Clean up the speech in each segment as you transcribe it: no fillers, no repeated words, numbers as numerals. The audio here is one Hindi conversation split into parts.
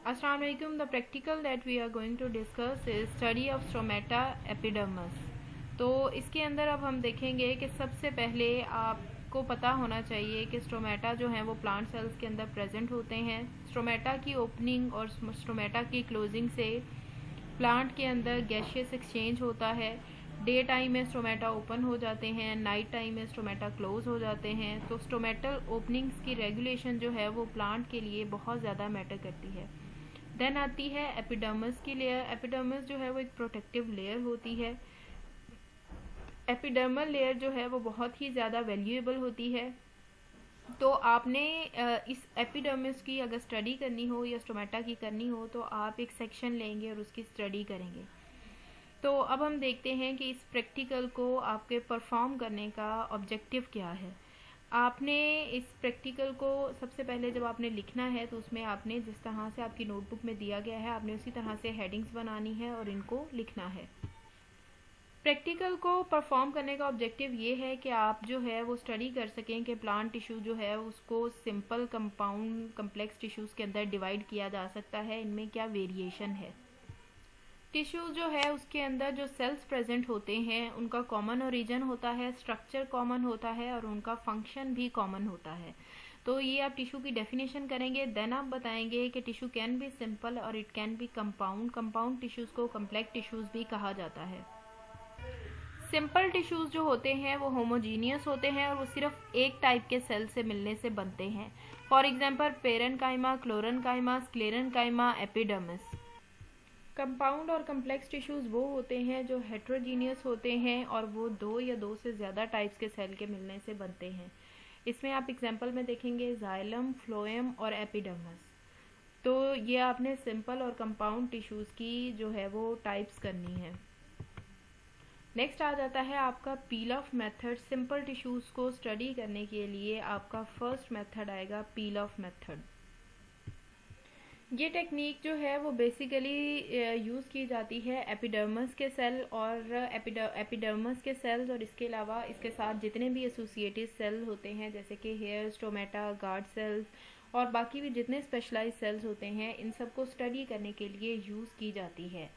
Assalamu alaikum. The practical that we are going to discuss is study of stomata epidermis. तो इसके अंदर अब हम देखेंगे कि सबसे पहले आपको पता होना चाहिए कि स्टोमेटा जो हैं वो प्लांट सेल्स के अंदर प्रेजेंट होते हैं। स्टोमेटा की ओपनिंग और स्टोमेटा की क्लोजिंग से प्लांट के अंदर गैशियस एक्सचेंज होता है। डे टाइम में स्टोमेटा ओपन हो जाते हैं, नाइट टाइम में स्टोमेटा क्लोज हो जाते हैं। तो स्टोमेटल ओपनिंग्स की रेगुलेशन जो है वो प्लांट के लिए बहुत ज़्यादा मैटर करती है। देन आती है एपिडर्मिस की लेयर। एपिडर्मिस जो है वो एक प्रोटेक्टिव लेयर होती है। एपिडर्मल लेयर जो है वो बहुत ही ज़्यादा वैल्यूएबल होती है। तो आपने इस एपिडर्मिस की अगर स्टडी करनी हो या स्टोमेटा की करनी हो तो आप एक सेक्शन लेंगे और उसकी स्टडी करेंगे। तो अब हम देखते हैं कि इस प्रैक्टिकल को आपके परफॉर्म करने का ऑब्जेक्टिव क्या है। आपने इस प्रैक्टिकल को सबसे पहले जब आपने लिखना है तो उसमें आपने जिस तरह से आपकी नोटबुक में दिया गया है आपने उसी तरह से हेडिंग्स बनानी है और इनको लिखना है। प्रैक्टिकल को परफॉर्म करने का ऑब्जेक्टिव ये है कि आप जो है वो स्टडी कर सकें कि प्लांट टिश्यू जो है उसको सिंपल, कंपाउंड, कम्प्लेक्स टिश्यूज़ के अंदर डिवाइड किया जा सकता है, इनमें क्या वेरिएशन है। टिश्यू जो है उसके अंदर जो सेल्स प्रेजेंट होते हैं उनका कॉमन ओरिजिन होता है, स्ट्रक्चर कॉमन होता है और उनका फंक्शन भी कॉमन होता है। तो ये आप टिश्यू की डेफिनेशन करेंगे, देन आप बताएंगे कि टिश्यू कैन बी सिंपल और it can be compound. Compound tissues को कम्प्लेक्स टिश्यूज़ भी कहा जाता है। सिंपल टिश्यूज़ जो होते हैं वो होमोजीनियस होते हैं और वो सिर्फ एक टाइप के सेल से मिलने से बनते हैं। For example parenchyma, क्लोरेन्काइमा, sclerenchyma, epidermis. Compound और कम्प्लेक्स टिश्यूज़ वो होते हैं जो हेट्रोजीनियस होते हैं और वो दो या दो से ज़्यादा टाइप्स के सेल के मिलने से बनते हैं। इसमें आप एग्जांपल में देखेंगे जाइलम, फ्लोएम और एपिडर्मिस। तो ये आपने सिंपल और कंपाउंड टिश्यूज़ की जो है वो टाइप्स करनी है। नेक्स्ट आ जाता है आपका पील ऑफ मेथड। सिंपल टिश्यूज़ को स्टडी करने के लिए आपका फर्स्ट मेथड आएगा पील ऑफ मेथड। ये टेक्निक जो है वो बेसिकली यूज़ की जाती है एपिडर्मिस के सेल और एपिडर्मिस के सेल्स और इसके अलावा इसके साथ जितने भी एसोसिएटेड सेल होते हैं जैसे कि हेयर, स्टोमेटा, गार्ड सेल्स और बाकी भी जितने स्पेशलाइज सेल्स होते हैं इन सब को स्टडी करने के लिए यूज़ की जाती है।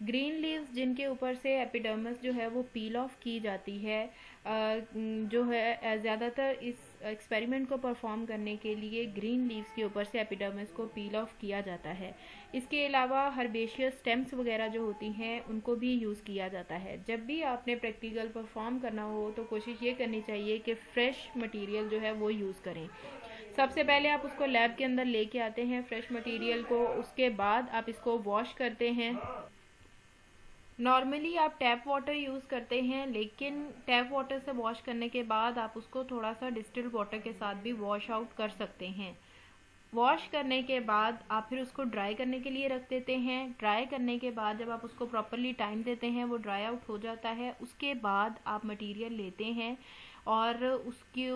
ग्रीन लीव्स जिनके ऊपर से एपिडर्मिस जो है वो पील ऑफ की जाती है, जो है ज़्यादातर इस एक्सपेरिमेंट को परफॉर्म करने के लिए ग्रीन लीव्स के ऊपर से एपिडर्मिस को पील ऑफ किया जाता है। इसके अलावा हर्बेशियस स्टेम्स वगैरह जो होती हैं उनको भी यूज़ किया जाता है। जब भी आपने प्रैक्टिकल परफॉर्म करना हो तो कोशिश ये करनी चाहिए कि फ्रेश मटेरियल जो है वो यूज़ करें। सबसे पहले आप उसको लैब के अंदर लेके आते हैं फ्रेश मटेरियल को, उसके बाद आप इसको वॉश करते हैं। नॉर्मली आप टैप वाटर यूज़ करते हैं लेकिन टैप वाटर से वॉश करने के बाद आप उसको थोड़ा सा डिस्टिल्ड वाटर के साथ भी वॉश आउट कर सकते हैं। वॉश करने के बाद आप फिर उसको ड्राई करने के लिए रख देते हैं। ड्राई करने के बाद जब आप उसको प्रॉपरली टाइम देते हैं वो ड्राई आउट हो जाता है। उसके बाद आप मटेरियल लेते हैं और उसके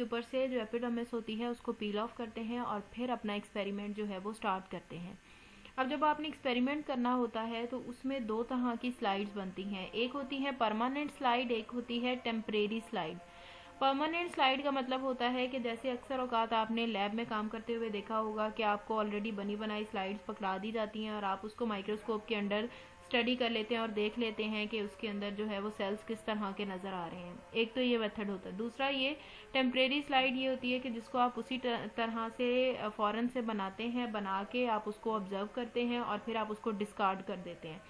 ऊपर से जो एपिडर्मिस होती है उसको पील ऑफ करते हैं और फिर अपना एक्सपेरिमेंट जो है वो स्टार्ट करते हैं। अब जब आपने एक्सपेरिमेंट करना होता है तो उसमें दो तरह की स्लाइड्स बनती हैं, एक होती है परमानेंट स्लाइड, एक होती है टेम्परेरी स्लाइड। परमानेंट स्लाइड का मतलब होता है कि जैसे अक्सर औकात आपने लैब में काम करते हुए देखा होगा कि आपको ऑलरेडी बनी बनाई स्लाइड्स पकड़ा दी जाती हैं और आप उसको माइक्रोस्कोप के अंडर स्टडी कर लेते हैं और देख लेते हैं कि उसके अंदर जो है वो सेल्स किस तरह के नज़र आ रहे हैं। एक तो ये मेथड होता है। दूसरा ये टेम्परेरी स्लाइड ये होती है कि जिसको आप उसी तरह से फ़ौरन से बनाते हैं, बना के आप उसको ऑब्जर्व करते हैं और फिर आप उसको डिस्कार्ड कर देते हैं।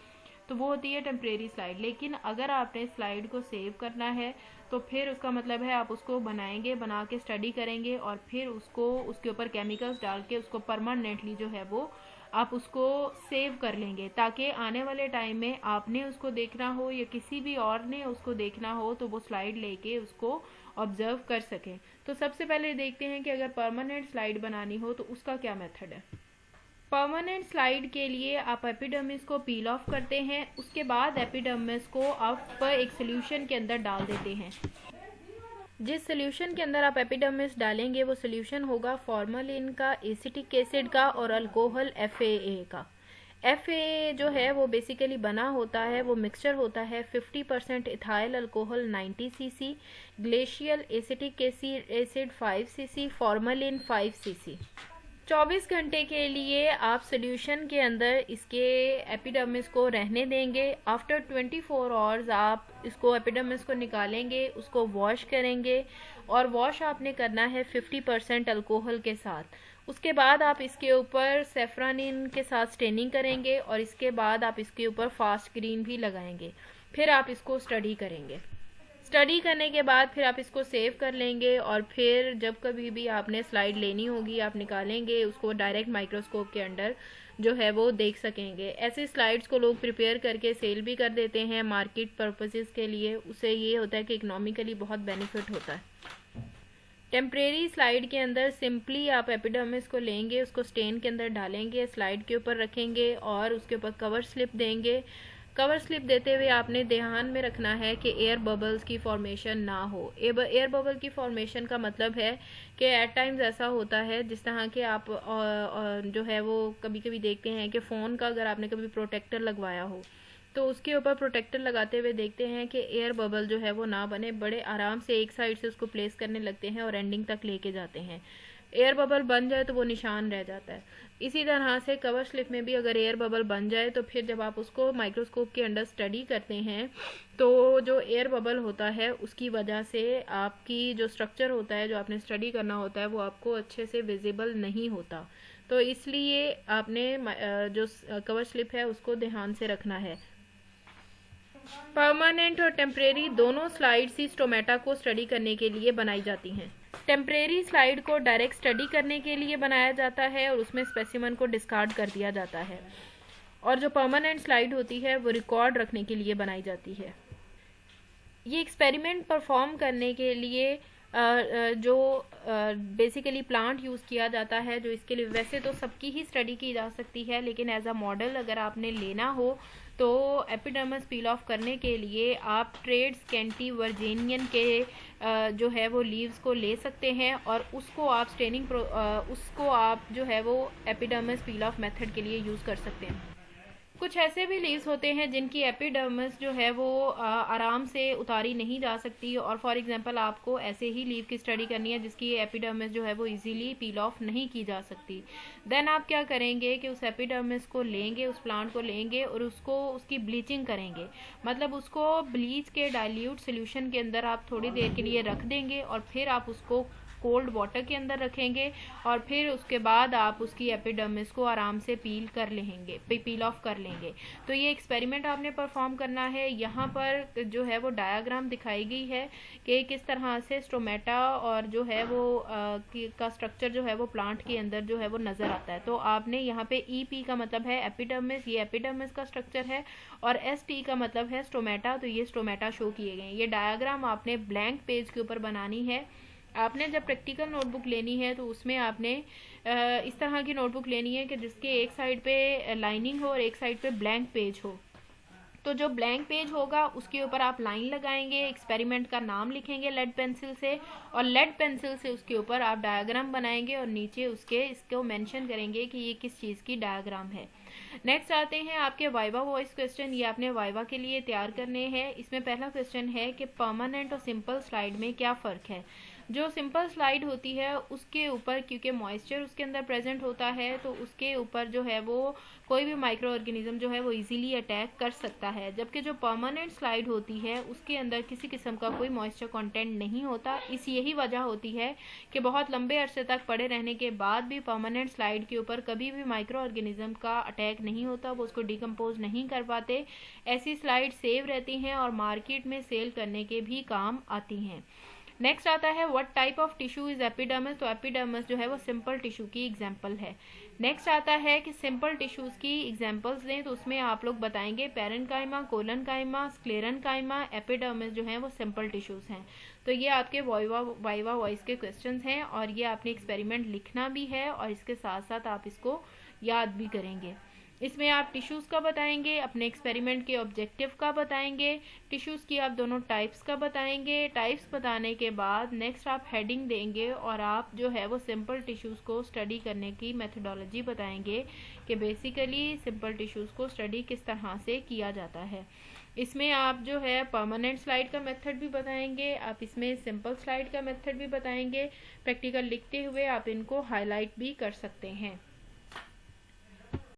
तो वो होती है टेम्परेरी स्लाइड। लेकिन अगर आपने स्लाइड को सेव करना है तो फिर उसका मतलब है आप उसको बनाएंगे, बना के स्टडी करेंगे और फिर उसको उसके ऊपर केमिकल्स डाल के उसको परमानेंटली जो है वो आप उसको सेव कर लेंगे ताकि आने वाले टाइम में आपने उसको देखना हो या किसी भी और ने उसको देखना हो तो वो स्लाइड लेके उसको ऑब्जर्व कर सकें। तो सबसे पहले देखते हैं कि अगर परमानेंट स्लाइड बनानी हो तो उसका क्या मेथड है। परमानेंट स्लाइड के लिए आप एपिडर्मिस को पील ऑफ करते हैं, उसके बाद एपिडर्मिस को आप एक सोल्यूशन के अंदर डाल देते हैं। जिस सोल्यूशन के अंदर आप एपिडर्मिस डालेंगे वो सोल्यूशन होगा फॉर्मलिन का, एसिटिक एसिड का और अल्कोहल FAA का। FAA जो है वो बेसिकली बना होता है, वो मिक्सचर होता है 50% ethyl alcohol 90 cc, glacial acetic acid 5 cc, formalin 5 cc। 24 घंटे के लिए आप सोल्यूशन के अंदर इसके एपिडर्मिस को रहने देंगे। आफ्टर 24 आवर्स आप इसको एपिडर्मिस को निकालेंगे, उसको वॉश करेंगे और वॉश आपने करना है 50% अल्कोहल के साथ। उसके बाद आप इसके ऊपर सेफ्रानिन के साथ स्टेनिंग करेंगे और इसके बाद आप इसके ऊपर फास्ट ग्रीन भी लगाएंगे। फिर आप इसको स्टडी करेंगे। स्टडी करने के बाद फिर आप इसको सेव कर लेंगे और फिर जब कभी भी आपने स्लाइड लेनी होगी आप निकालेंगे, उसको डायरेक्ट माइक्रोस्कोप के अंडर जो है वो देख सकेंगे। ऐसे स्लाइड्स को लोग प्रिपेयर करके सेल भी कर देते हैं मार्केट पर्पसेस के लिए। उससे ये होता है कि इकोनॉमिकली बहुत बेनिफिट होता है। टेम्परेरी स्लाइड के अंदर सिंपली आप एपिडर्मिस को लेंगे, उसको स्टेन के अंदर डालेंगे, स्लाइड के ऊपर रखेंगे और उसके ऊपर कवर स्लिप देंगे। कवर स्लिप देते हुए आपने ध्यान में रखना है कि एयर बबल्स की फॉर्मेशन ना हो। एयर बबल की फॉर्मेशन का मतलब है कि एट टाइम्स ऐसा होता है जिस तरह के आप जो है वो कभी कभी देखते हैं कि फ़ोन का अगर आपने कभी प्रोटेक्टर लगवाया हो तो उसके ऊपर प्रोटेक्टर लगाते हुए देखते हैं कि एयर बबल जो है वो ना बने, बड़े आराम से एक साइड से उसको प्लेस करने लगते हैं और एंडिंग तक लेके जाते हैं। एयर बबल बन जाए तो वो निशान रह जाता है। इसी तरह से कवर स्लिप में भी अगर एयर बबल बन जाए तो फिर जब आप उसको माइक्रोस्कोप के अंडर स्टडी करते हैं तो जो एयर बबल होता है उसकी वजह से आपकी जो स्ट्रक्चर होता है, जो आपने स्टडी करना होता है, वो आपको अच्छे से विजिबल नहीं होता। तो इसलिए आपने जो कवर स्लिप है उसको ध्यान से रखना है। परमानेंट और टेम्परेरी दोनों स्लाइड्स ही स्टोमेटा को स्टडी करने के लिए बनाई जाती हैं। टेम्परेरी स्लाइड को डायरेक्ट स्टडी करने के लिए बनाया जाता है और उसमें स्पेसिमन को डिस्कार्ड कर दिया जाता है, और जो परमानेंट स्लाइड होती है वो रिकॉर्ड रखने के लिए बनाई जाती है। ये एक्सपेरिमेंट परफॉर्म करने के लिए जो बेसिकली प्लांट यूज़ किया जाता है, जो इसके लिए वैसे तो सबकी ही स्टडी की जा सकती है, लेकिन एज अ मॉडल अगर आपने लेना हो तो एपिडर्मिस पील ऑफ करने के लिए आप ट्रेड स्कैंटी वर्जीनियन के जो है वो लीव्स को ले सकते हैं और उसको आप उसको आप जो है वो एपिडर्मिस पील ऑफ मेथड के लिए यूज़ कर सकते हैं। कुछ ऐसे भी लीव्स होते हैं जिनकी एपिडर्मिस जो है वो आराम से उतारी नहीं जा सकती, और फॉर एग्जांपल आपको ऐसे ही लीव की स्टडी करनी है जिसकी एपिडर्मिस जो है वो इजीली पील ऑफ नहीं की जा सकती। देन आप क्या करेंगे कि उस एपिडर्मिस को लेंगे, उस प्लांट को लेंगे और उसको उसकी ब्लीचिंग करेंगे। मतलब उसको ब्लीच के डाइल्यूट सोल्यूशन के अंदर आप थोड़ी देर के लिए रख देंगे और फिर आप उसको कोल्ड वाटर के अंदर रखेंगे और फिर उसके बाद आप उसकी एपिडर्मिस को आराम से पील ऑफ कर लेंगे। तो ये एक्सपेरिमेंट आपने परफॉर्म करना है। यहाँ पर जो है वो डायग्राम दिखाई गई है कि किस तरह से स्टोमेटा और जो है वो का स्ट्रक्चर जो है वो प्लांट के अंदर जो है वो नज़र आता है। तो आपने यहाँ पे EP का मतलब है एपिडर्मिस, ये एपिडर्मिस का स्ट्रक्चर है, और ST का मतलब है स्टोमेटा, तो ये स्टोमेटा शो किए गए हैं। ये डायग्राम आपने ब्लैंक पेज के ऊपर बनानी है। आपने जब प्रैक्टिकल नोटबुक लेनी है तो उसमें आपने इस तरह की नोटबुक लेनी है कि जिसके एक साइड पे लाइनिंग हो और एक साइड पे ब्लैंक पेज हो। तो जो ब्लैंक पेज होगा उसके ऊपर आप लाइन लगाएंगे, एक्सपेरिमेंट का नाम लिखेंगे लेड पेंसिल से, और लेड पेंसिल से उसके ऊपर आप डायग्राम बनाएंगे और नीचे इसको मेंशन करेंगे कि ये किस चीज़ की डायग्राम है। नेक्स्ट आते हैं आपके वाइवा वॉइस क्वेश्चन। ये आपने वाइवा के लिए तैयार करने हैं। इसमें पहला क्वेश्चन है कि परमानेंट और सिंपल स्लाइड में क्या फ़र्क है। जो सिंपल स्लाइड होती है उसके ऊपर क्योंकि मॉइस्चर उसके अंदर प्रेजेंट होता है तो उसके ऊपर जो है वो कोई भी माइक्रो ऑर्गेनिज्म जो है वो इजीली अटैक कर सकता है, जबकि जो परमानेंट स्लाइड होती है उसके अंदर किसी किस्म का कोई मॉइस्चर कंटेंट नहीं होता। यही वजह होती है कि बहुत लंबे अरसे तक पड़े रहने के बाद भी परमानेंट स्लाइड के ऊपर कभी भी माइक्रो ऑर्गेनिज्म का अटैक नहीं होता, वो उसको डिकम्पोज नहीं कर पाते। ऐसी स्लाइड सेव रहती हैं और मार्केट में सेल करने के भी काम आती हैं। नेक्स्ट आता है what type of tissue is epidermis. तो एपिडर्मिस जो है वो सिंपल टिश्यू की एग्जांपल है। नेक्स्ट आता है कि सिंपल टिश्यूज की एग्जांपल्स दें, तो उसमें आप लोग बताएंगे पेरेन्काइमा, कोलनकाइमा, स्क्लेरेन्काइमा, एपिडर्मिस जो है वो सिंपल टिश्यूज हैं। तो ये आपके वाइवा वॉइस के क्वेश्चंस हैं और ये आपने एक्सपेरिमेंट लिखना भी है और इसके साथ साथ आप इसको याद भी करेंगे। इसमें आप टिश्यूज़ का बताएंगे, अपने एक्सपेरिमेंट के ऑब्जेक्टिव का बताएंगे, टिश्यूज़ की आप दोनों टाइप्स का बताएंगे। टाइप्स बताने के बाद नेक्स्ट आप हेडिंग देंगे और आप जो है वो सिंपल टिश्यूज़ को स्टडी करने की मेथडोलॉजी बताएंगे कि बेसिकली सिंपल टिश्यूज़ को स्टडी किस तरह से किया जाता है। इसमें आप जो है परमानेंट स्लाइड का मेथड भी बताएंगे, आप इसमें सिंपल स्लाइड का मेथड भी बताएंगे। प्रैक्टिकल लिखते हुए आप इनको हाईलाइट भी कर सकते हैं।